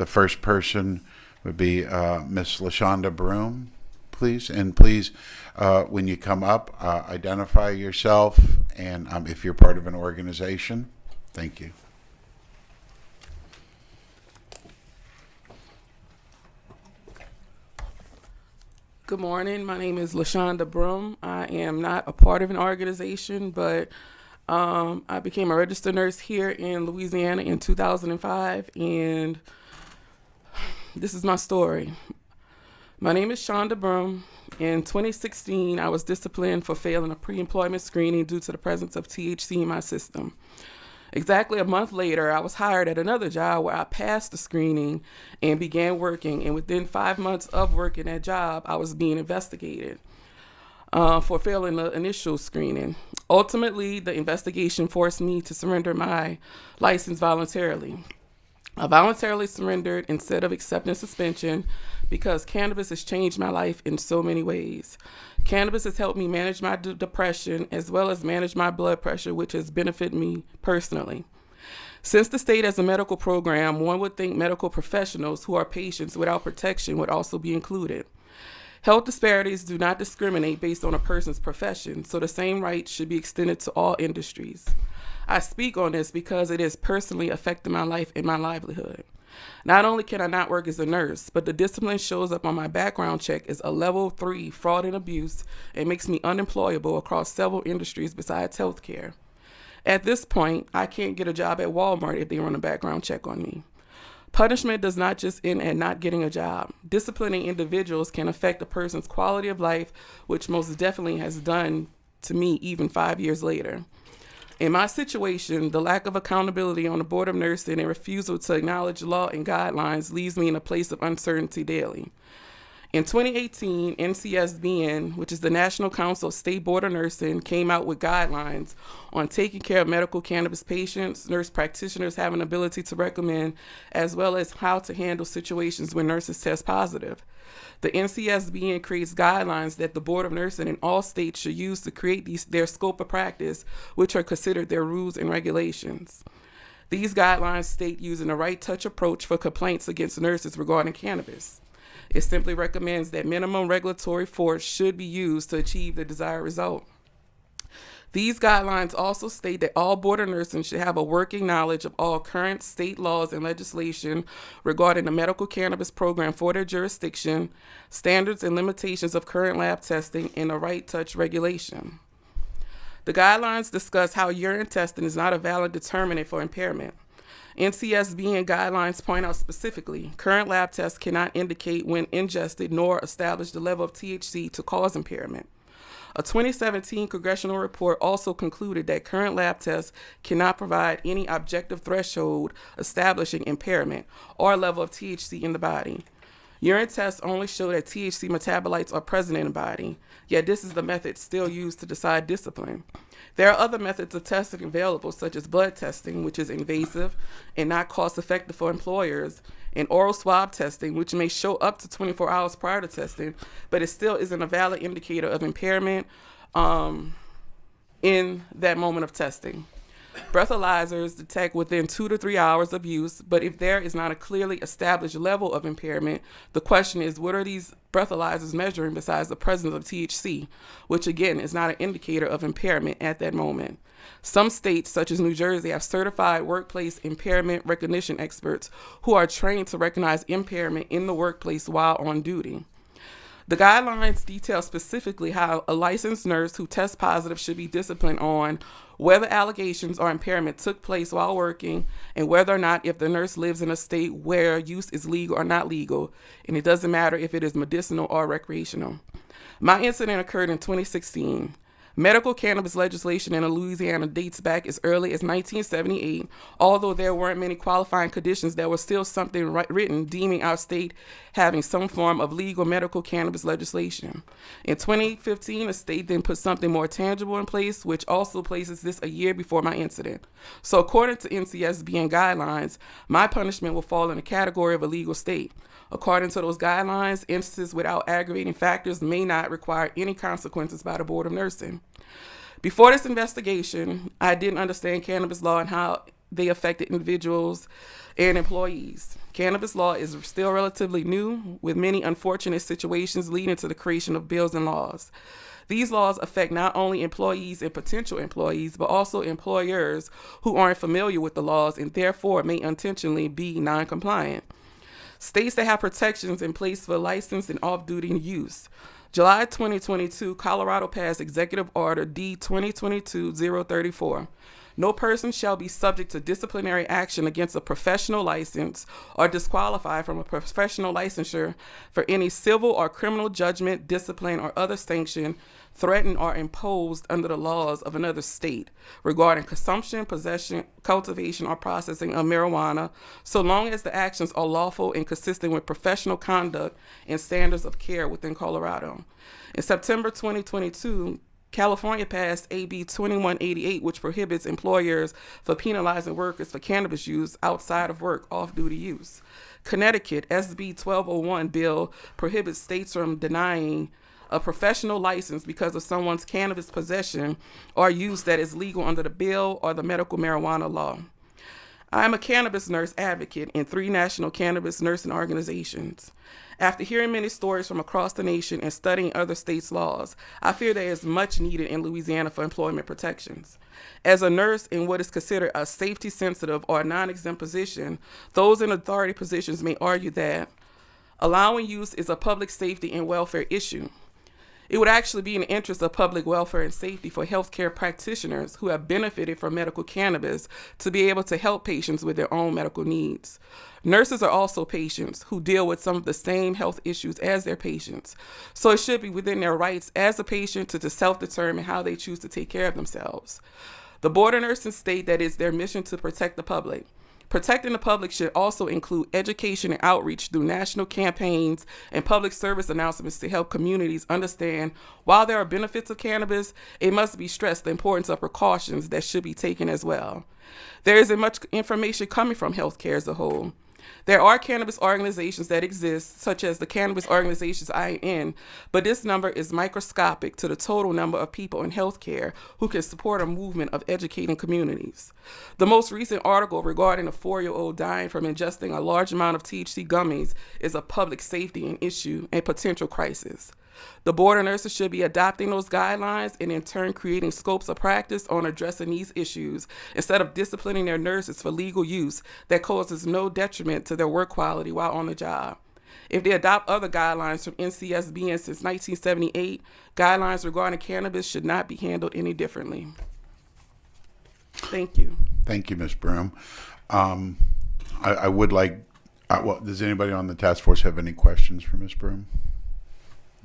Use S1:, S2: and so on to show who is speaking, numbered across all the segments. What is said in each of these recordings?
S1: The first person would be Miss LaShonda Broom, please. And please, when you come up, identify yourself and if you're part of an organization. Thank you.
S2: Good morning. My name is LaShonda Broom. I am not a part of an organization, but I became a registered nurse here in Louisiana in 2005, and this is my story. My name is Shonda Broom. In 2016, I was disciplined for failing a pre-employment screening due to the presence of THC in my system. Exactly a month later, I was hired at another job where I passed the screening and began working. And within 5 months of working that job, I was being investigated for failing the initial screening. Ultimately, the investigation forced me to surrender my license voluntarily. I voluntarily surrendered instead of accepting suspension because cannabis has changed my life in so many ways. Cannabis has helped me manage my depression as well as manage my blood pressure, which has benefited me personally. Since the state has a medical program, one would think medical professionals who are patients without protection would also be included. Health disparities do not discriminate based on a person's profession, so the same rights should be extended to all industries. I speak on this because it has personally affected my life and my livelihood. Not only can I not work as a nurse, but the discipline shows up on my background check as a level 3 fraud and abuse and makes me unemployable across several industries besides healthcare. At this point, I can't get a job at Walmart if they run a background check on me. Punishment does not just end at not getting a job. Disciplining individuals can affect a person's quality of life, which most definitely has done to me even 5 years later. In my situation, the lack of accountability on the Board of Nursing and refusal to acknowledge law and guidelines leaves me in a place of uncertainty daily. In 2018, NCSBN, which is the National Council of State Board of Nursing, came out with guidelines on taking care of medical cannabis patients. Nurse practitioners have an ability to recommend, as well as how to handle situations when nurses test positive. The NCSBN creates guidelines that the Board of Nursing in all states should use to create their scope of practice, which are considered their rules and regulations. These guidelines state using a right touch approach for complaints against nurses regarding cannabis. It simply recommends that minimum regulatory force should be used to achieve the desired result. These guidelines also state that all Board of Nursing should have a working knowledge of all current state laws and legislation regarding the medical cannabis program for their jurisdiction, standards and limitations of current lab testing, and a right touch regulation. The guidelines discuss how urine testing is not a valid determinant for impairment. NCSBN guidelines point out specifically, current lab tests cannot indicate when ingested nor establish the level of THC to cause impairment. A 2017 congressional report also concluded that current lab tests cannot provide any objective threshold establishing impairment or level of THC in the body. Urine tests only show that THC metabolites are present in the body, yet this is the method still used to decide discipline. There are other methods of testing available, such as blood testing, which is invasive and not cost-effective for employers, and oral swab testing, which may show up to 24 hours prior to testing, but it still isn't a valid indicator of impairment in that moment of testing. Breathalyzers detect within 2 to 3 hours of use, but if there is not a clearly established level of impairment, the question is, what are these breathalyzers measuring besides the presence of THC, which again is not an indicator of impairment at that moment. Some states, such as New Jersey, have certified workplace impairment recognition experts who are trained to recognize impairment in the workplace while on duty. The guidelines detail specifically how a licensed nurse who tests positive should be disciplined on whether allegations or impairment took place while working, and whether or not if the nurse lives in a state where use is legal or not legal, and it doesn't matter if it is medicinal or recreational. My incident occurred in 2016. Medical cannabis legislation in Louisiana dates back as early as 1978. Although there weren't many qualifying conditions, there was still something written deeming our state having some form of legal medical cannabis legislation. In 2015, the state then put something more tangible in place, which also places this a year before my incident. So according to NCSBN guidelines, my punishment will fall in the category of a legal state. According to those guidelines, instances without aggravating factors may not require any consequences by the Board of Nursing. Before this investigation, I didn't understand cannabis law and how they affected individuals and employees. Cannabis law is still relatively new, with many unfortunate situations leading to the creation of bills and laws. These laws affect not only employees and potential employees, but also employers who aren't familiar with the laws and therefore may intentionally be non-compliant. States that have protections in place for licensed and off-duty use. July 2022, Colorado passed Executive Order D 2022-034. No person shall be subject to disciplinary action against a professional license or disqualified from a professional licensure for any civil or criminal judgment, discipline, or other sanction threatened or imposed under the laws of another state regarding consumption, possession, cultivation, or processing of marijuana, so long as the actions are lawful and consistent with professional conduct and standards of care within Colorado. In September 2022, California passed AB 2188, which prohibits employers from penalizing workers for cannabis use outside of work off-duty use. Connecticut SB 1201 bill prohibits states from denying a professional license because of someone's cannabis possession or use that is legal under the bill or the medical marijuana law. I am a cannabis nurse advocate in 3 national cannabis nursing organizations. After hearing many stories from across the nation and studying other states' laws, I fear there is much needed in Louisiana for employment protections. As a nurse in what is considered a safety-sensitive or non-exempt position, those in authority positions may argue that allowing use is a public safety and welfare issue. It would actually be in the interest of public welfare and safety for healthcare practitioners who have benefited from medical cannabis to be able to help patients with their own medical needs. Nurses are also patients who deal with some of the same health issues as their patients, so it should be within their rights as a patient to self-determine how they choose to take care of themselves. The Board of Nursing state that it's their mission to protect the public. Protecting the public should also include education and outreach through national campaigns and public service announcements to help communities understand while there are benefits of cannabis, it must be stressed the importance of precautions that should be taken as well. There isn't much information coming from healthcare as a whole. There are cannabis organizations that exist, such as the cannabis organizations I am in, but this number is microscopic to the total number of people in healthcare who can support a movement of educating communities. The most recent article regarding a 4-year-old dying from ingesting a large amount of THC gummies is a public safety issue and potential crisis. The Board of Nurses should be adopting those guidelines and in turn creating scopes of practice on addressing these issues instead of disciplining their nurses for legal use that causes no detriment to their work quality while on the job. If they adopt other guidelines from NCSBN since 1978, guidelines regarding cannabis should not be handled any differently. Thank you.
S1: Thank you, Ms. Broom. I would like, does anybody on the task force have any questions for Ms. Broom?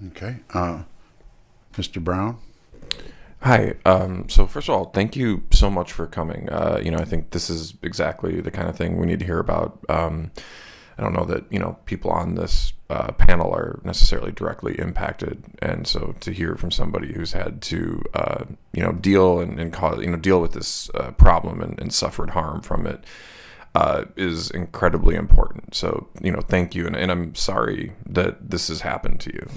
S1: Okay. Mr. Brown?
S3: Hi. So first of all, thank you so much for coming. I think this is exactly the kind of thing we need to hear about. I don't know that, people on this panel are necessarily directly impacted. And so to hear from somebody who's had to, deal and cause, deal with this problem and suffered harm from it is incredibly important. So, thank you. And I'm sorry that this has happened to you.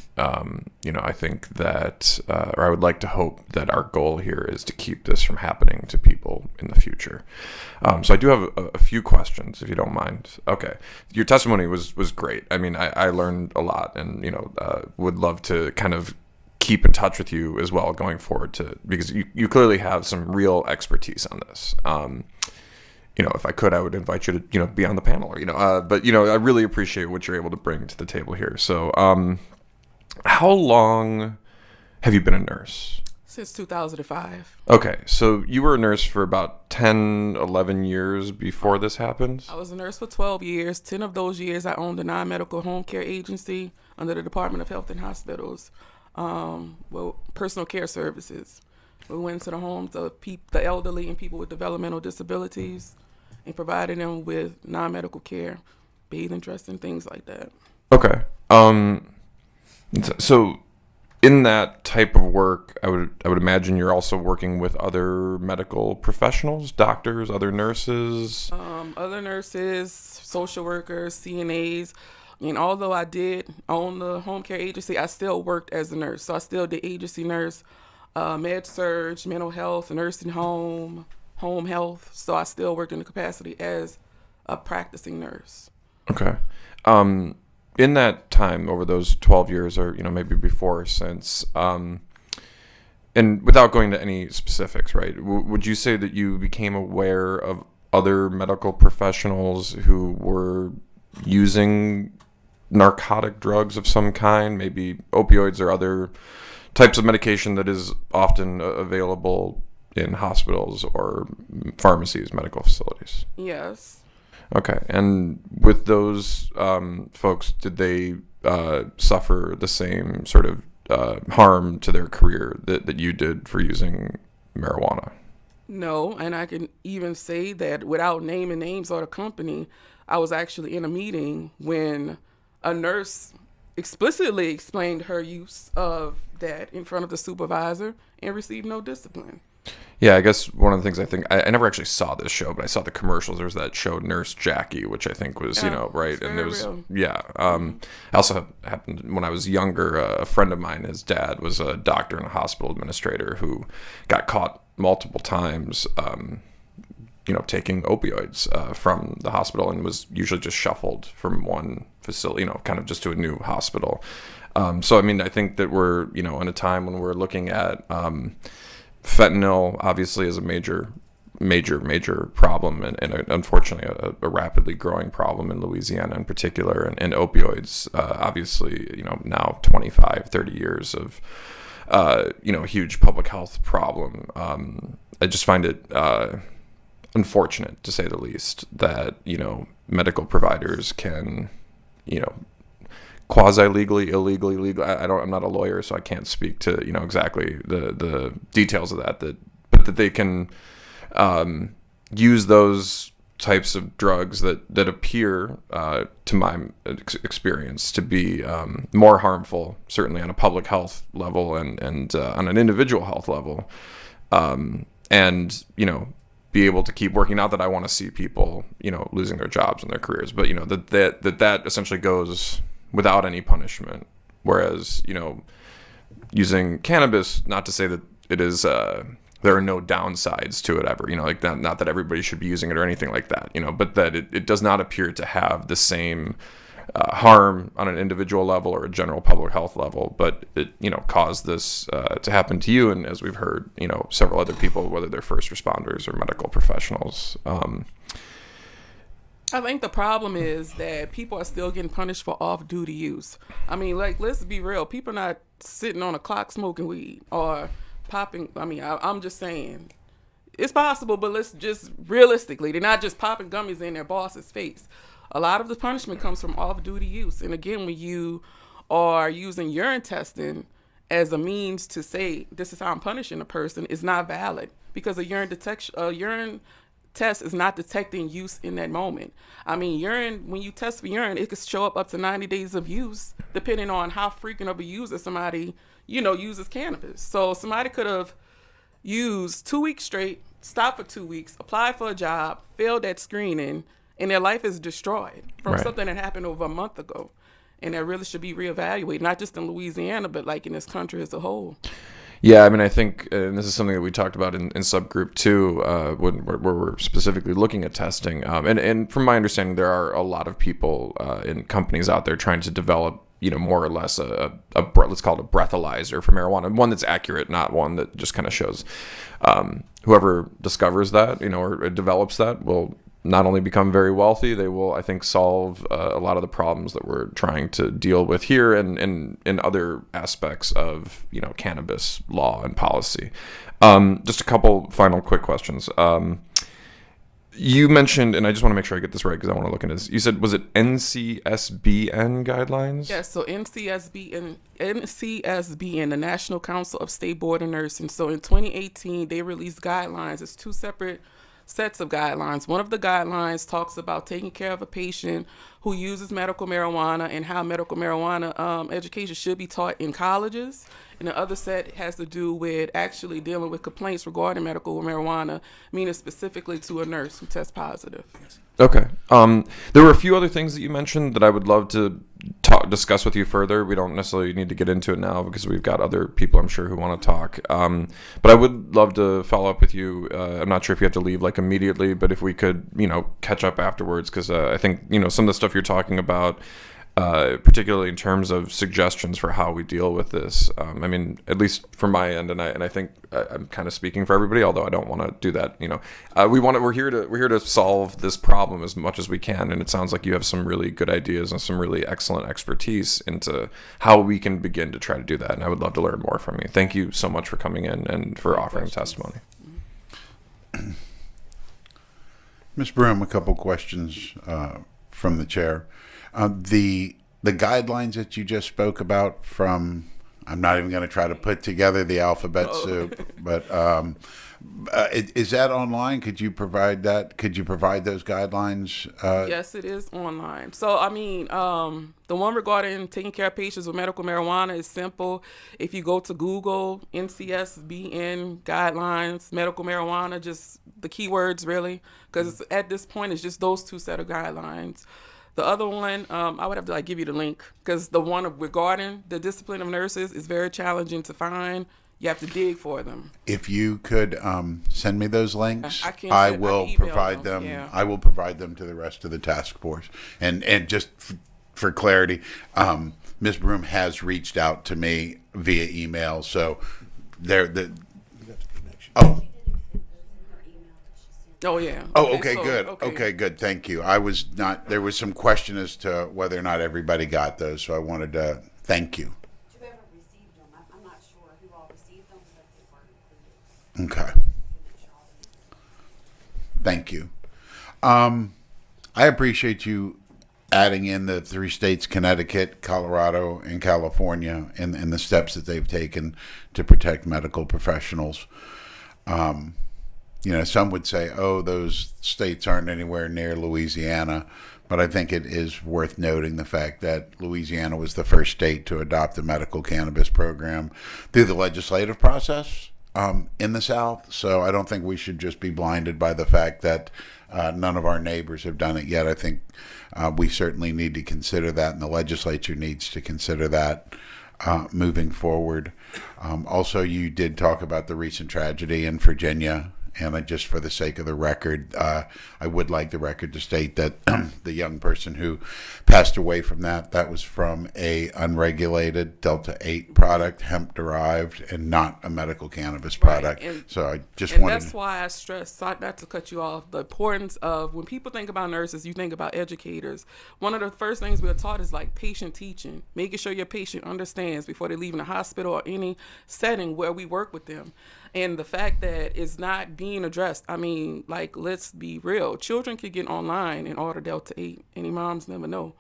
S3: I think that, or I would like to hope that our goal here is to keep this from happening to people in the future. So I do have a few questions, if you don't mind. Okay. Your testimony was great. I mean, I learned a lot and, would love to kind of keep in touch with you as well going forward because you clearly have some real expertise on this. If I could, I would invite you to, be on the panel, but I really appreciate what you're able to bring to the table here. So, how long have you been a nurse?
S2: Since 2005.
S3: Okay. So you were a nurse for about 10, 11 years before this happened?
S2: I was a nurse for 12 years. 10 of those years, I owned a non-medical home care agency under the Department of Health and Hospitals, personal care services. We went to the homes of the elderly and people with developmental disabilities and provided them with non-medical care, bathing, dressing, things like that.
S3: Okay. So in that type of work, I would imagine you're also working with other medical professionals, doctors, other nurses?
S2: Other nurses, social workers, CNAs. And although I did own the home care agency, I still worked as a nurse. So I still did agency nurse, med surg, mental health, nursing home, home health. So I still worked in the capacity as a practicing nurse.
S3: Okay. In that time, over those 12 years, or maybe before or since, and without going to any specifics, right? Would you say that you became aware of other medical professionals who were using narcotic drugs of some kind, maybe opioids or other types of medication that is often available in hospitals or pharmacies, medical facilities?
S2: Yes.
S3: Okay. And with those folks, did they suffer the same sort of harm to their career that you did for using marijuana?
S2: No, and I can even say that without naming names or the company, I was actually in a meeting when a nurse explicitly explained her use of that in front of the supervisor and received no discipline.
S3: Yeah, I guess one of the things I never actually saw this show, but I saw the commercials. There was that show Nurse Jackie, which I think was, right. And there was,
S2: real.
S3: yeah. I also happened when I was younger, a friend of mine, his dad was a doctor and a hospital administrator who got caught multiple times, taking opioids from the hospital, and was usually just shuffled from one facility, kind of just to a new hospital. So, I mean, I think that we're, in a time when we're looking at fentanyl obviously is a major problem, and unfortunately a rapidly growing problem in Louisiana in particular, and opioids, obviously, now 25, 30 years of, huge public health problem. I just find it unfortunate, to say the least, that, medical providers can, quasi-legally, illegally, legal. I'm not a lawyer, so I can't speak to, exactly the details of that, but that they can use those types of drugs that appear, to my experience, to be more harmful, certainly on a public health level and on an individual health level, and, be able to keep working. Not that I want to see people, losing their jobs and their careers, but, that essentially goes without any punishment. Whereas, using cannabis, not to say that it is, there are no downsides to it ever, like that, not that everybody should be using it or anything like that, but that it does not appear to have the same harm on an individual level or a general public health level, but it, caused this to happen to you. And as we've heard, several other people, whether they're first responders or medical professionals.
S2: I think the problem is that people are still getting punished for off-duty use. I mean, let's be real. People are not sitting on a clock smoking weed or popping. I mean, I'm just saying it's possible, but let's just realistically, they're not just popping gummies in their boss's face. A lot of the punishment comes from off-duty use. And again, when you are using urine testing as a means to say, this is how I'm punishing a person, is not valid, because a urine test is not detecting use in that moment. I mean, when you test for urine, it could show up to 90 days of use, depending on how frequent of a user somebody, uses cannabis. So somebody could have used 2 weeks straight, stopped for 2 weeks, applied for a job, failed that screening, and their life is destroyed from
S3: Right.
S2: something that happened over a month ago. And that really should be reevaluated, not just in Louisiana, but like in this country as a whole.
S3: Yeah, I mean, I think, and this is something that we talked about in subgroup 2, where we're specifically looking at testing. And from my understanding, there are a lot of people in companies out there trying to develop, more or less let's call it a breathalyzer for marijuana, one that's accurate, not one that just kind of shows. Whoever discovers that, or develops that, will not only become very wealthy, they will, I think, solve a lot of the problems that we're trying to deal with here and in other aspects of, cannabis law and policy. Just a couple final quick questions. You mentioned, and I just want to make sure I get this right because I want to look into this. You said, was it NCSBN guidelines?
S2: Yes, so NCSBN, the National Council of State Board of Nursing. So in 2018, they released guidelines. It's 2 separate sets of guidelines. One of the guidelines talks about taking care of a patient who uses medical marijuana and how medical marijuana education should be taught in colleges. And the other set has to do with actually dealing with complaints regarding medical marijuana, meaning specifically to a nurse who tests positive.
S3: Okay. There were a few other things that you mentioned that I would love to discuss with you further. We don't necessarily need to get into it now because we've got other people, I'm sure, who want to talk. But I would love to follow up with you. I'm not sure if you have to leave like immediately, but if we could, catch up afterwards, because I think, some of the stuff you're talking about, particularly in terms of suggestions for how we deal with this. At least from my end, and I think I'm kind of speaking for everybody, although I don't want to do that. We're here to solve this problem as much as we can, and it sounds like you have some really good ideas and some really excellent expertise into how we can begin to try to do that. And I would love to learn more from you. Thank you so much for coming in and for offering testimony.
S1: Ms. Broom, a couple questions from the chair. The guidelines that you just spoke about from, I'm not even going to try to put together the alphabet soup, but is that online? Could you provide that? Could you provide those guidelines?
S2: Yes, it is online. So, the one regarding taking care of patients with medical marijuana is simple. If you go to Google, NCSBN guidelines, medical marijuana, just the keywords really, because at this point it's just those two set of guidelines. The other one, I would have to give you the link, because the one regarding the discipline of nurses is very challenging to find. You have to dig for them.
S1: If you could send me those links,
S2: I
S1: will
S2: email
S1: provide them.
S2: Yeah.
S1: I will provide them to the rest of the task force. And just for clarity, Ms. Broom has reached out to me via email, so
S2: Oh, yeah.
S1: Okay, good. Okay, good. Thank you. There was some question as to whether or not everybody got those, so I wanted to thank you.
S4: Whoever received them, I'm not sure who all received them, but they were included.
S1: Okay. Thank you. I appreciate you adding in the 3 states, Connecticut, Colorado, and California, and the steps that they've taken to protect medical professionals. Some would say, those states aren't anywhere near Louisiana, but I think it is worth noting the fact that Louisiana was the first state to adopt a medical cannabis program through the legislative process in the South. So I don't think we should just be blinded by the fact that none of our neighbors have done it yet. I think we certainly need to consider that, and the legislature needs to consider that moving forward. Also, you did talk about the recent tragedy in Virginia. And just for the sake of the record, I would like the record to state that the young person who passed away from that was from a unregulated Delta-8 product, hemp-derived, and not a medical cannabis product.
S2: Right.
S1: So I just
S2: and
S1: wanted...
S2: that's why I stress, not to cut you off, the importance of when people think about nurses, you think about educators. One of the first things we're taught is patient teaching, making sure your patient understands before they leave in a hospital or any setting where we work with them. And the fact that it's not being addressed, let's be real. Children can get online and order Delta-8. Any moms never know.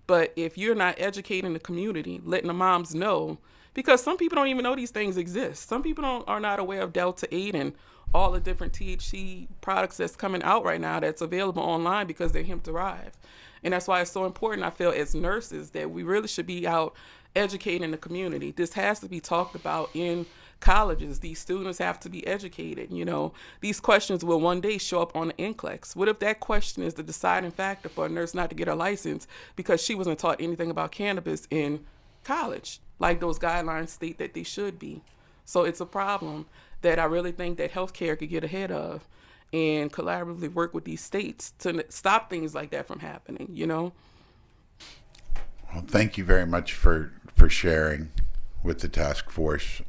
S2: But if you're not educating the community, letting the moms know, because some people don't even know these things exist. Some people are not aware of Delta-8 and all the different THC products that's coming out right now that's available online because they're hemp-derived. And that's why it's so important, I feel, as nurses, that we really should be out educating the community. This has to be talked about in colleges. These students have to be educated. These questions will one day show up on the NCLEX. What if that question is the deciding factor for a nurse not to get her license because she wasn't taught anything about cannabis in college, like those guidelines state that they should be? So it's a problem that I really think that healthcare could get ahead of and collaboratively work with these states to stop things like that from happening,
S1: Well, thank you very much for sharing with the task force.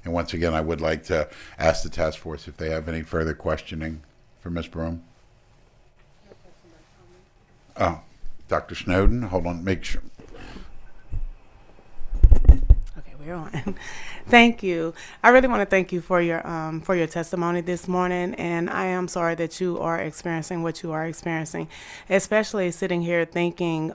S1: And once again, I would like to ask the task force if they have any further questioning for Ms. Broom. Dr. Snowden, hold on, make sure.
S5: Okay, we're on. Thank you. I really want to thank you for your testimony this morning, and I am sorry that you are experiencing what you are experiencing, especially sitting here thinking,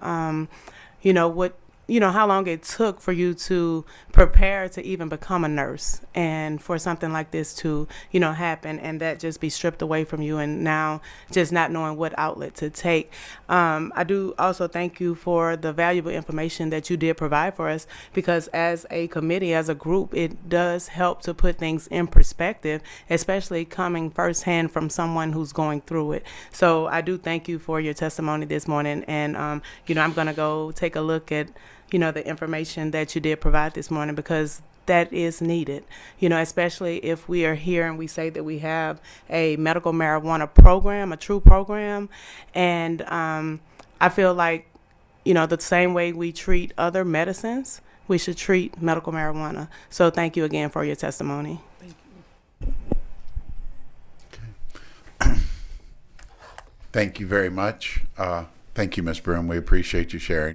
S5: how long it took for you to prepare to even become a nurse, and for something like this to, happen, and that just be stripped away from you, and now just not knowing what outlet to take. I do also thank you for the valuable information that you did provide for us, because as a committee, as a group, it does help to put things in perspective, especially coming firsthand from someone who's going through it. So I do thank you for your testimony this morning, and I'm going to go take a look at the information that you did provide this morning, because that is needed, especially if we are here and we say that we have a medical marijuana program, a true program. And I feel like, the same way we treat other medicines, we should treat medical marijuana. So thank you again for your testimony.
S1: Thank you very much. Thank you, Ms. Broom. We appreciate you sharing.